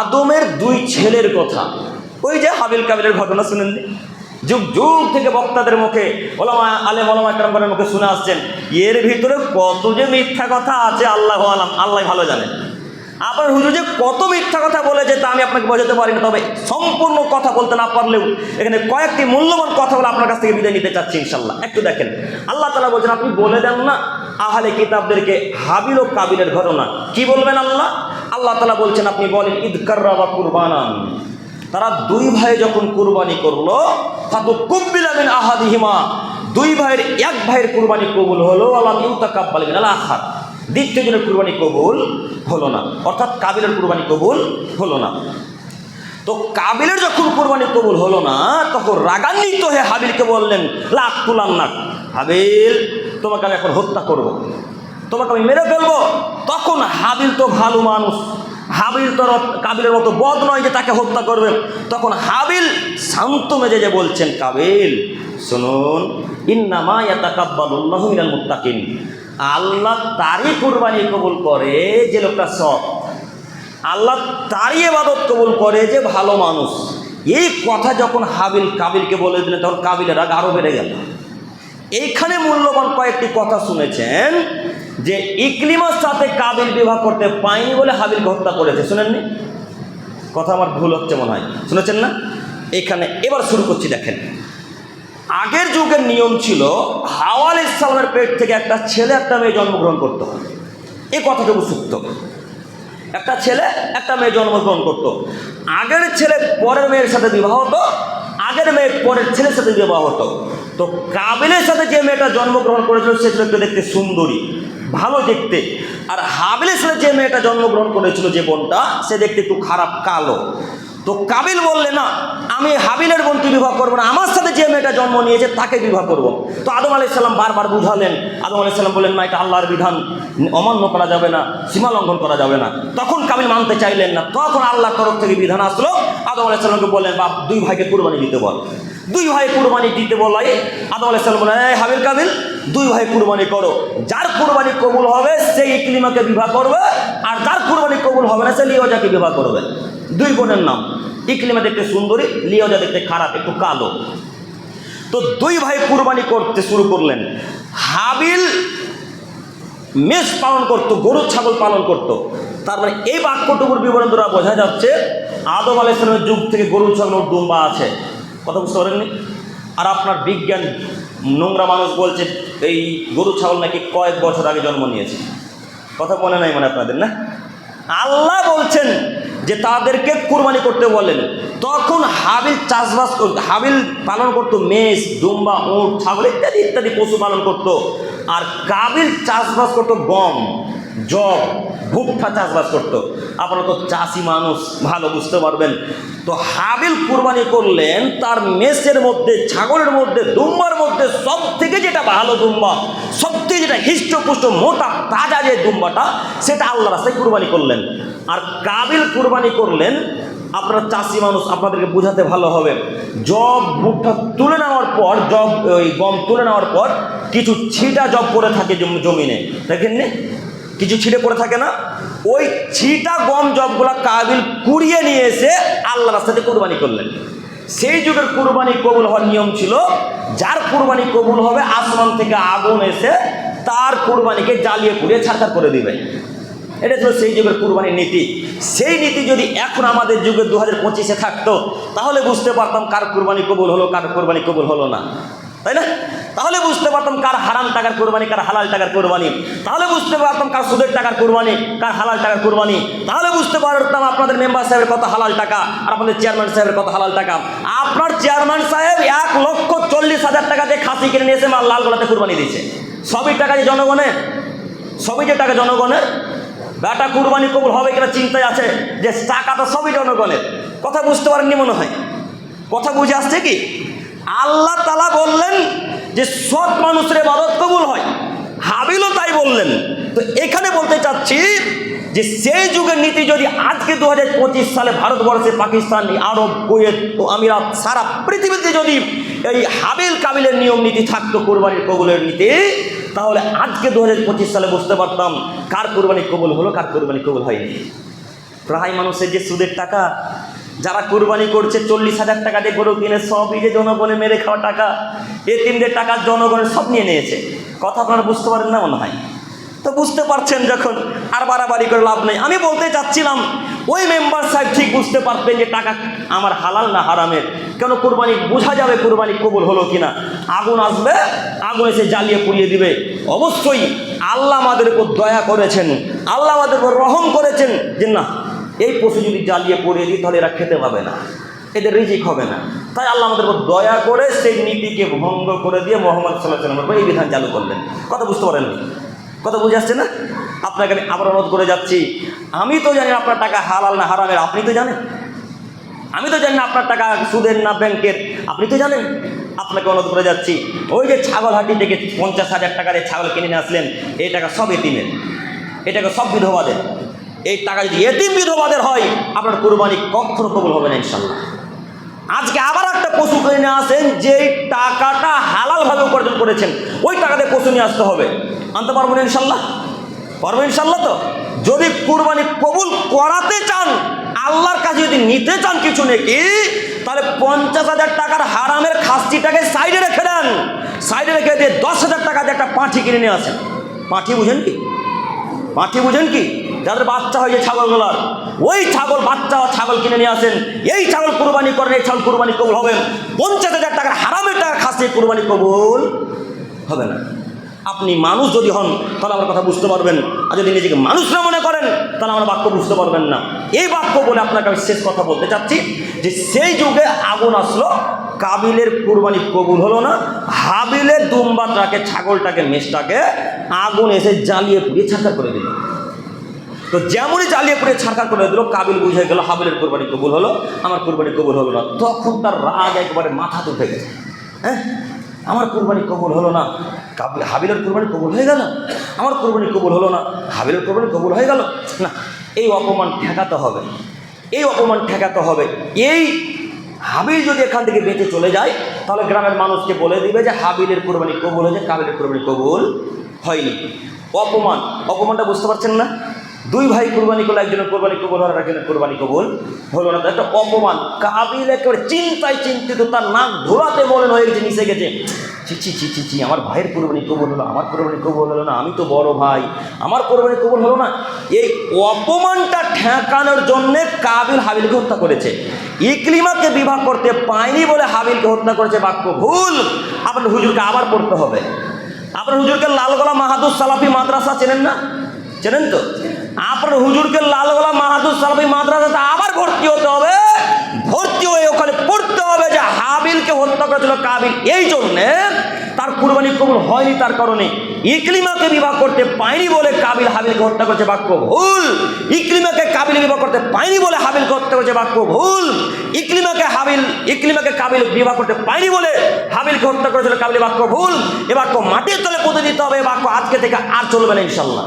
আদমের দুই ছেলের কথা, ওই যে হাবিল কাবিলের ঘটনা শুনেননি? যুগ যুগ থেকে বক্তাদের মুখে, ওলামা আলেম ওলামা একরামগণের মুখে শুনে আসছেন। এর ভিতরে কত যে মিথ্যা কথা আছে আল্লাহ আলাম, আল্লাহ ভালো জানেন। আপনার হুজুর যে কত মিথ্যা কথা বলেছে তা আমি আপনাকে বোঝাতে পারি না, তবে সম্পূর্ণ কথা বলতে না পারলেও এখানে কয়েকটি মূল্যবান কথা বলে আপনার কাছ থেকে বিদায় নিতে চাচ্ছি ইনশাল্লাহ। একটু দেখেন, আল্লাহ তাআলা বলছেন আপনি বলে দেন না আহলে কিতাবদেরকে হাবিল ও কাবিলের ঘটনা। কি বলবেন আল্লাহ? আল্লাহ তাআলা বলছেন আপনি বলেন ইদ কাররাবা কুরবানান, তারা দুই ভাই যখন কুরবানি করলো, ফাতুকুব্বিলা মিন আহাদিহিমা, দুই ভাইয়ের এক ভাইয়ের কুরবানি কবুল হলো, আলাম ইউতাকাব্বাল মিনাল আখার, দ্বিতীয় জনের কুরবানি কবুল হলো না, অর্থাৎ কাবিলের কুরবানি কবুল হলো না। তো কাবিলের যখন কুরবানি কবুল হলো না, তখন রাগান্বিত হয়ে হাবিলকে বললেন লাক তুলান্নাক, হাবিল তোমাকে আমি এখন হত্যা করব, তোমাকে আমি মেরে ফেলবো। তখন হাবিল তো ভালো মানুষ, হাবিল তো কাবিলের মতো বদ নয় যে তাকে হত্যা করবে। তখন হাবিল শান্ত মেজাজে বলছেন কাবিল শুনুন, ইন্নামা ইয়াতাকাব্বালুল্লাহু মিনাল মুত্তাকিন, আল্লাহ তারই কুরবানি কবুল করে যে লোকটা সৎ, আল্লাহ তারই ইবাদত কবুল করে যে ভালো মানুষ। এই কথা যখন হাবিল কাবিলকে বলে দিলেন, তখন কাবিলের রাগ আরো বেড়ে গেল। এইখানে মূল্যবান কয়েকটি কথা শুনেছেন যে ইকরিমার সাথে কাবিল বিবাহ করতে পায়নি বলে হাবিলকে হত্যা করেছে, শুনেননি? কথা আমার ভুল হচ্ছে মনে হয়, শুনেছেন না? এখানে এবার শুরু করছি। দেখেন, আগের যুগের নিয়ম ছিল হাওয়া আলাইহিস সালামের পেট থেকে একটা ছেলে একটা মেয়ে জন্মগ্রহণ করত। এই কথাটুকু সত্য, একটা ছেলে একটা মেয়ে জন্মগ্রহণ করত। আগের ছেলে পরের মেয়ের সাথে বিবাহ হতো, আগের মেয়ে পরের ছেলের সাথে বিবাহ হতো। তো কাবিলের সাথে যে মেয়েটা জন্মগ্রহণ করেছিল সে ছিল একটু দেখতে সুন্দরী, ভালো দেখতে। আর হাবিলের সাথে যে মেয়েটা জন্মগ্রহণ করেছিল, যে বোনটা, সে দেখতে একটু খারাপ, কালো। তো কাবিল বললে না, আমি হাবিলের বোনকে বিবাহ করবো না, আমার সাথে যে মেয়েটা জন্ম নিয়েছে তাকে বিবাহ করব। তো আদম আলাইহিস সালাম বারবার বুঝালেন, আদম আলাইহিস সালাম বললেন না, এটা আল্লাহর বিধান, অমান্য করা যাবে না, সীমা লঙ্ঘন করা যাবে না। তখন কাবিল মানতে চাইলেন না। তখন আল্লাহর তরফ থেকে বিধান আসলো, আদম আলাইহিস সালামকে বললেন বাপ দুই ভাইকে কুরবানি দিতে বল। দুই ভাই কুরবানি দিতে বলাই আদম আলাইহিস সালাম বললেন এই হাবিল কাবিল দুই ভাই কুরবানি করো, যার কুরবানি কবুল হবে সে ইকরিমাকে বিবাহ করবে, আর যার কুরবানি কবুল হবে না সে লিওজাকে বিবাহ করবে। দুই বোনের নাম, ইকরিমা দেখতে সুন্দরী, লিওজা দেখতে খারাপ, একটু কালো। তো দুই ভাই কুরবানি করতে শুরু করলেন। হাবিল মেষ পালন করত, গরু ছাগল পালন করত। তার মানে এই বাক্যটুকুর বিবরণ দ্বারা বোঝা যাচ্ছে আদম আলাইহিস সালামের যুগ থেকে গরু ছাগল দুম্বা আছে। কথা বুঝতে পারেননি? আর আপনার বিজ্ঞান নোংরা মানুষ বলছে এই গরু ছাগল নাকি কয়েক বছর আগে জন্ম নিয়েছে। কথা মনে নাই মানে আপনাদের, না? আল্লাহ বলছেন যে তাদেরকে কুরবানি করতে বলেন। তখন হাবিল চাষবাস করত, হাবিল পালন করতো মেষ, দুম্বা, উট, ছাগল ইত্যাদি ইত্যাদি পশু পালন করত। আর কাবিল চাষবাস করতো গম, জব, ভুট্টা চাষবাস করতো। আপনারা তো চাষি মানুষ, ভালো বুঝতে পারবেন। তো হাবিল কুরবানি করলেন তার মেষের মধ্যে, ছাগলের মধ্যে, দুম্বার মধ্যে সব থেকে যেটা ভালো দুম্বা, সব থেকে যেটা হৃষ্টপুষ্ট মোটা তাজা যে দুম্বাটা, সেটা আল্লাহ রাস্তায় কুরবানি করলেন। আর কাবিল কুরবানি করলেন, আপনারা চাষি মানুষ, আপনাদেরকে বোঝাতে ভালো হবে, জব ভুট্টা তুলে নেওয়ার পর, জব ওই গম তুলে নেওয়ার পর কিছু ছিটা জব পড়ে থাকে জমিনে, দেখেননি? কিছু ছিটে পড়ে থাকে না? ওই ছিটা গম জবগুলা কাবিল কুড়িয়ে নিয়ে এসে আল্লাহ রাস্তাতে কুরবানি করলেন। সেই যুগের কুরবানি কবুল হওয়ার নিয়ম ছিল, যার কুরবানি কবুল হবে আসমান থেকে আগুন এসে তার কুরবানিকে জ্বালিয়ে পুড়িয়ে ছারখার করে দিবে। এটা ছিল সেই যুগের কুরবানির নীতি। সেই নীতি যদি এখন আমাদের যুগে 2025-এ থাকতো, তাহলে বুঝতে পারতাম কার কুরবানি কবুল হলো, কার কুরবানি কবুল হলো না, তাই না? তাহলে বুঝতে পারতাম কার হারাম টাকার কুরবানি, কার হালাল টাকার কুরবানি। তাহলে বুঝতে পারতাম কার সুদের টাকার কুরবানি, কার হালাল টাকার কুরবানি। তাহলে বুঝতে পারতাম আপনাদের মেম্বার সাহেবের কত হালাল টাকা আর আপনাদের চেয়ারম্যান সাহেবের কত হালাল টাকা। আপনার চেয়ারম্যান সাহেব 1,40,000 টাকা দিয়ে খাসি কিনে নিয়েছে, মাল লাল গোলাতে কুরবানি দিয়েছে। সবই টাকা যে জনগণের, সবই যে টাকা জনগণের। বেটা কুরবানি কবুল হবে কিনা চিন্তায় আছে, যে টাকা তো সবই জনগণের। কথা বুঝতে পারেননি মনে হয়? কথা বুঝে আসছে কি? আল্লাহ তাআলা বললেন যে সৎ মানুষের ইবাদত কবুল হয়, হাবিলও তাই বললেন। তো এখানে বলতে চাচ্ছি যে সেই যুগের নীতি যদি আজকে 2025 সালে ভারতবর্ষে, পাকিস্তান, আরব, কুয়েত ও আমিরাত, সারা পৃথিবীতে যদি এই হাবিল কাবিলের নিয়ম নীতি থাকতো, কুরবানির কবুলের নীতি, তাহলে আজকে 2025 সালে বুঝতে পারতাম কার কুরবানি কবুল হলো, কার কুরবানি কবুল হয়নি। প্রায় মানুষের যে সুদের টাকা, যারা কুরবানি করছে 40,000 টাকা দিয়ে গরু কিনে, সবই যে জনগণে মেরে খাওয়া টাকা, এতিমদের টাকা জনগণের সব নিয়ে নিয়েছে। কথা আপনারা বুঝতে পারেন না মনে হয়? তো বুঝতে পারছেন যখন, আর বাড়াবাড়ি করে লাভ নেই। আমি বলতে চাচ্ছিলাম ওই মেম্বার সাহেব ঠিক বুঝতে পারতেন যে টাকা আমার হালাল না হারামের। কেন কুরবানি বোঝা যাবে কুরবানি কবুল হলো কিনা। আগুন আসবে, আগুন এসে জ্বালিয়ে পুড়িয়ে দিবে। অবশ্যই আল্লাহ আমাদের উপর দয়া করেছেন, আল্লাহ আমাদের উপর রহম করেছেন যে না, এই পশু যদি জ্বালিয়ে পুড়িয়ে দিই তাহলে এরা খেতে পাবে না, এদের রিজিক হবে না। তাই আল্লাহ আমাদের উপর দয়া করে সেই নীতিকে ভঙ্গ করে দিয়ে মোহাম্মদ সাল্লাল্লাহু আলাইহি ওয়াসাল্লামের উপর এই বিধান চালু করলেন। কথা বুঝতে পারেননি? কথা বুঝে আসছে না? আপনাকে আমি আবার অনুরোধ করে যাচ্ছি, আমি তো জানি আপনার টাকা হালাল না হারামের, আপনি তো জানেন। আমি তো জানি না আপনার টাকা সুদের না ব্যাংকের, আপনি তো জানেন। আপনাকে অনুরোধ করে যাচ্ছি, ওই যে ছাগল হাটি থেকে 50,000 টাকা দিয়ে ছাগল কিনে নিয়ে আসলেন, এই টাকা সব এতিমের, এই টাকা সব বিধবাদের। এই টাকা যদি এতিম বিধবাদের হয়, আপনার কুরবানি কখনো কবুল হবে না ইনশাল্লাহ। আজকে আবার একটা পশু কিনে নিয়ে আসেন, যেই টাকাটা হালালভাবে উপার্জন করেছেন, ওই টাকা দিয়ে পশু নিয়ে আসতে হবে। আনতে পারবো না ইনশাল্লাহ? পারবো ইনশাল্লাহ? তো যদি কুরবানি কবুল করাতে চান, আল্লাহর কাছে যদি নিতে চান কিছু নাকি, তাহলে 50,000 টাকার হারামের খাসিটাকে সাইডে রেখে দেন, সাইডে রেখে দিয়ে 10,000 টাকা দিয়ে একটা পাঁঠি কিনে নিয়ে আসেন। পাঁঠি বুঝেন কি? পাঁঠি বুঝেন কি? যাদের বাচ্চা হয় যে ছাগলগুলার, ওই ছাগল বাচ্চা ছাগল কিনে নিয়ে আসেন। এই ছাগল কুরবানি করেন, এই ছাগল কুরবানি কবুল হবেন। 50,000 টাকার হারামের টাকা খাসি কুরবানি কবুল হবে না। আপনি মানুষ যদি হন তাহলে আমার কথা বুঝতে পারবেন, আর যদি নিজেকে মানুষ না মনে করেন তাহলে আমার বাক্য বুঝতে পারবেন না। এই বাক্য বলে আপনাকে আমি শেষ কথা বলতে চাচ্ছি যে সেই যুগে আগুন আসলো, কাবিলের কুরবানি কবুল হলো না, হাবিলের দুম্বাটাকে, ছাগলটাকে, মেষটাকে আগুন এসে জ্বালিয়ে পুড়িয়ে ছাড়খাড় করে দিল। তো যেমনই জ্বালিয়ে পুড়িয়ে ছাড়খাড় করে দিল, কাবিল বুঝে গেল হাবিলের কুরবানি কবুল হলো, আমার কুরবানি কবুল হলো না। তখন তার রাগ একবারে মাথাতে উঠে গেছে। হ্যাঁ, আমার কুরবানি কবুল হলো না, হাবিলের কুরবানি কবুল হয়ে গেল, আমার কুরবানি কবুল হলো না, হাবিলের কুরবানি কবুল হয়ে গেল। না, এই অপমান ঠেকাতে হবে, এই অপমান ঠেকাতে হবে। এই হাবিল যদি এখান থেকে বেঁচে চলে যায়, তাহলে গ্রামের মানুষকে বলে দিবে যে হাবিলের কুরবানি কবুল হয়েছে, কাবিলের কুরবানি কবুল হয়নি। অপমান, অপমানটা বুঝতে পারছেন না? দুই ভাই কুরবানি করলে, একজনের কুরবানি কবুল হলো, একজনের কুরবানি কবুল হলো না, একটা অপমান। কাবিল একেবারে চিন্তায় চিন্তিত, তার নাক ধোলাতে মলিন হয়ে গেছে, মিশে গেছে। চিচি চিচি চি, আমার ভাইয়ের কুরবানি কবুল হলো, আমার কুরবানি কবুল হলো না, আমি তো বড় ভাই, আমার কুরবানি কবুল হলো না। এই অপমানটা ঠেকানোর জন্যে কাবিল হাবিলকে হত্যা করেছে। ইকলিমাকে বিবাহ করতে পায়নি বলে হাবিলকে হত্যা করেছে, বাক্য ভুল। আপনার হুজুরকে আবার পড়তে হবে। আপনার হুজুরকে লালগোলা মাহাদুর সালাফি মাদ্রাসা চেনেন না? চেনেন তো? আপনার হুজুরকে লালগোলা মাহাদুর সালাফি মাদ্রাসাতে আবার ভর্তি হতে হবে, ভর্তি হয়ে ওখানে পড়তে হবে যে হাবিলকে হত্যা করেছিল কাবিল, এই জন্যে তার কুরবানি কবুল হয়নি। তার কারণে ইকলিমাকে বিবাহ করতে পায়নি বলে কাবিল হাবিলকে হত্যা করেছে, বাক্য ভুল। ইকলিমাকে কাবিল বিবাহ করতে পায়নি বলে হাবিলকে হত্যা করেছে, বাক্য ভুল। ইকলিমাকে কাবিল বিবাহ করতে পায়নি বলে হাবিলকে হত্যা করেছিল কাবিল, বাক্য ভুল। এ বাক্য মাটির তলে পুঁতে দিতে হবে। এ বাক্য আজকে থেকে আর চলবে না ইনশাল্লাহ।